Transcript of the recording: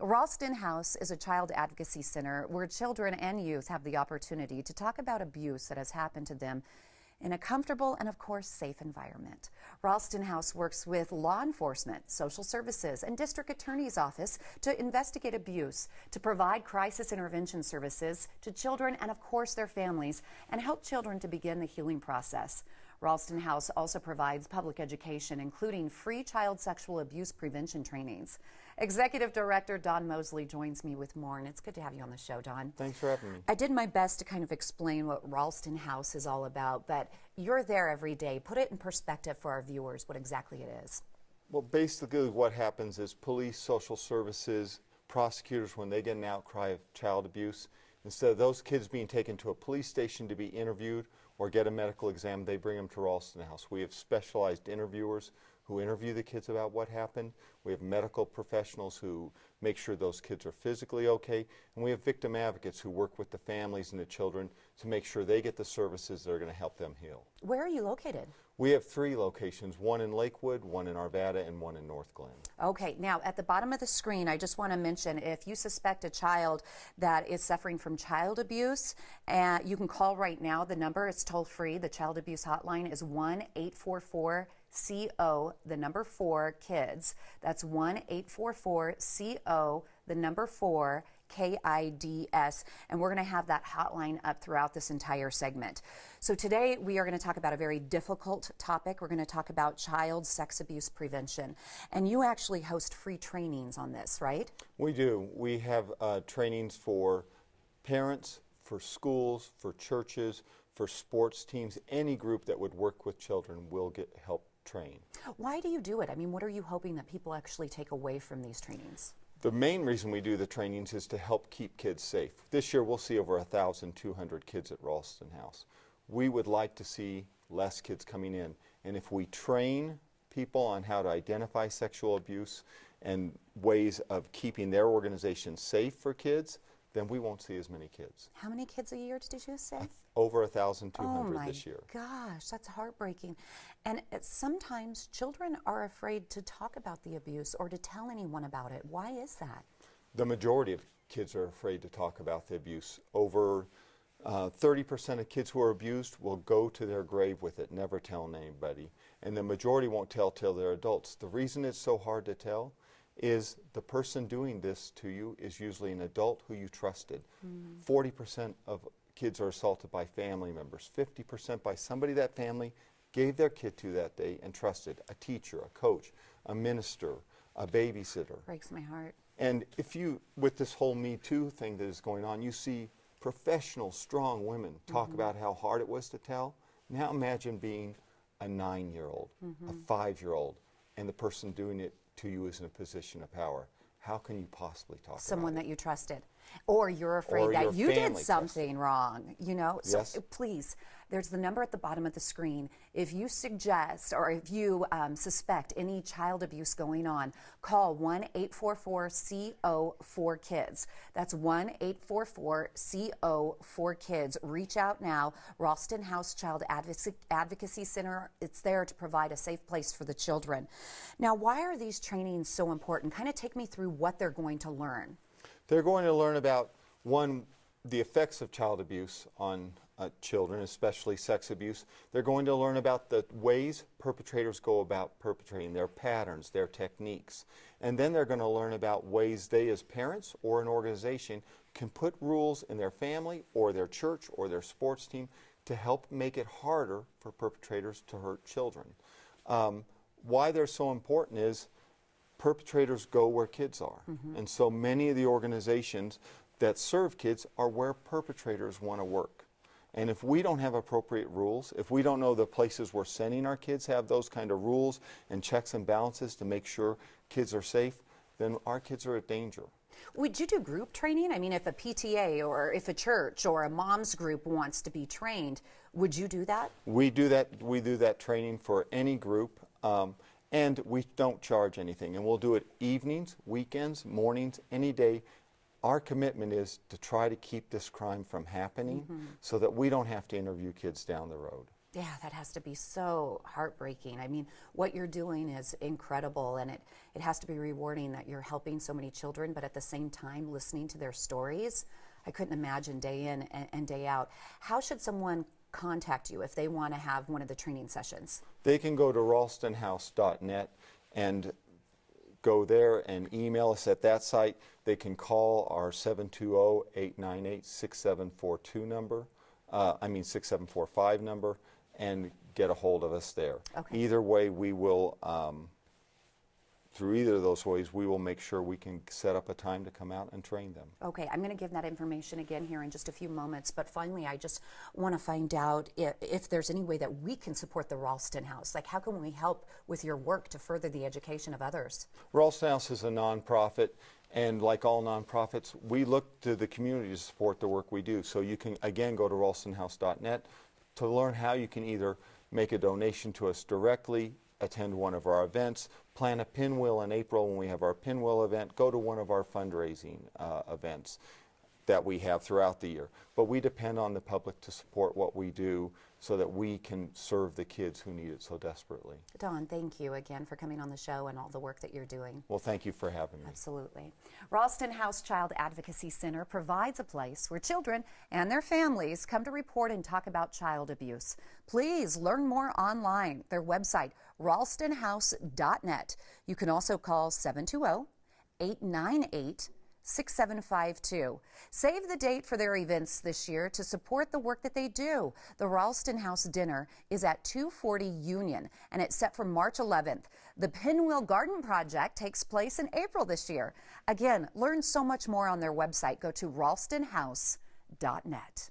Ralston House is a child advocacy center where children and youth have the opportunity to talk about abuse that has happened to them in a comfortable and, of course, safe environment. Ralston House works with law enforcement, social services, and district attorney's office to investigate abuse, to provide crisis intervention services to children and, of course, their families, and help children to begin the healing process. Ralston House also provides public education, including free child sexual abuse prevention trainings. Executive Director Don Mosley joins me with more, and it's good to have you on the show, Don. Thanks for having me. I did my best to kind of explain what Ralston House is all about, but you're there every day. Put it in perspective for our viewers, what exactly it is. Well, basically what happens is police, social services, prosecutors, when they get an outcry of child abuse, instead of those kids being taken to a police station to be interviewed or get a medical exam, they bring them to Ralston House. We have specialized interviewers who interview the kids about what happened. We have medical professionals who make sure those kids are physically okay. And we have victim advocates who work with the families and the children to make sure they get the services that are going to help them heal. Where are you located? We have 3 locations, one in Lakewood, one in Arvada, and one in North Glen. Okay, now at the bottom of the screen, I just want to mention if you suspect a child that is suffering from child abuse, you can call right now. The number is toll free. The child abuse hotline is 1-844-CO, the number 4, kids. That's 1-844-CO, the number 4, KIDS, and we're going to have that hotline up throughout this entire segment. So today we are going to talk about a very difficult topic. We're going to talk about child sex abuse prevention, and you actually host free trainings on this, right? We do. We have trainings for parents, for schools, for churches, for sports teams. Any group that would work with children will get help train. Why do you do it? I mean, what are you hoping that people actually take away from these trainings? The main reason we do the trainings is to help keep kids safe. This year we'll see over 1,200 kids at Ralston House. We would like to see less kids coming in, and if we train people on how to identify sexual abuse and ways of keeping their organization safe for kids, then we won't see as many kids. How many kids a year did you say? Over 1,200 this year. Oh my gosh, that's heartbreaking. And sometimes children are afraid to talk about the abuse or to tell anyone about it. Why is that? The majority of kids are afraid to talk about the abuse. Over 30% of kids who are abused will go to their grave with it, never telling anybody. And the majority won't tell till they're adults. The reason it's so hard to tell is the person doing this to you is usually an adult who you trusted. 40% of kids are assaulted by family members, 50% by somebody that family gave their kid to that day and trusted, a teacher, a coach, a minister, a babysitter. Breaks my heart. And if you, with this whole Me Too thing that is going on, you see professional, strong women talk about how hard it was to tell. Now imagine being a 9-year-old, a 5-year-old, and the person doing it to you is in a position of power. How can you possibly talk about someone it? that you trusted, or you're afraid Or that your you did family something wrong, you know? So Yes. please, there's the number at the bottom of the screen. If you suggest or if you suspect any child abuse going on, call 1-844-CO-4-KIDS. That's 1-844-CO-4-KIDS. Reach out now. Ralston House Child Advocacy Center, it's there to provide a safe place for the children. Now, why are these trainings so important? Kind of take me through what they're going to learn. They're going to learn about, one, the effects of child abuse on children, especially sex abuse. They're going to learn about the ways perpetrators go about perpetrating, their patterns, their techniques. And then they're going to learn about ways they as parents or an organization can put rules in their family or their church or their sports team to help make it harder for perpetrators to hurt children. Why they're so important is perpetrators go where kids are. And so many of the organizations that serve kids are where perpetrators want to work. And if we don't have appropriate rules, if we don't know the places we're sending our kids have those kind of rules and checks and balances to make sure kids are safe, then our kids are at danger. Would you do group training? I mean, if a PTA or if a church or a mom's group wants to be trained, would you do that? We do that. We do that training for any group. And we don't charge anything, and we'll do it evenings, weekends, mornings, any day. Our commitment is to try to keep this crime from happening so that we don't have to interview kids down the road. Yeah, that has to be so heartbreaking. I mean, what you're doing is incredible, and it has to be rewarding that you're helping so many children, but at the same time, listening to their stories. I couldn't imagine day in and day out. How should someone contact you if they want to have one of the training sessions? They can go to ralstonhouse.net and go there and email us at that site. They can call our 720-898-6742 number, 6745 number, and get a hold of us there. Okay. Either way, we will, through either of those ways, we will make sure we can set up a time to come out and train them. Okay, I'm going to give that information again here in just a few moments, but finally I just want to find out if there's any way that we can support the Ralston House. Like, how can we help with your work to further the education of others? Ralston House is a nonprofit, and like all nonprofits, we look to the community to support the work we do. So you can, again, go to ralstonhouse.net to learn how you can either make a donation to us directly, attend one of our events, plan a pinwheel in April when we have our pinwheel event, go to one of our fundraising events that we have throughout the year. But we depend on the public to support what we do so that we can serve the kids who need it so desperately. Don, thank you again for coming on the show and all the work that you're doing. Well, thank you for having me. Absolutely. Ralston House Child Advocacy Center provides a place where children and their families come to report and talk about child abuse. Please learn more online. Their website, ralstonhouse.net. You can also call 720-898-6752. Save the date for their events this year to support the work that they do. The Ralston House Dinner is at 240 Union, and it's set for March 11th. The Pinwheel Garden Project takes place in April this year. Again, learn so much more on their website. Go to ralstonhouse.net.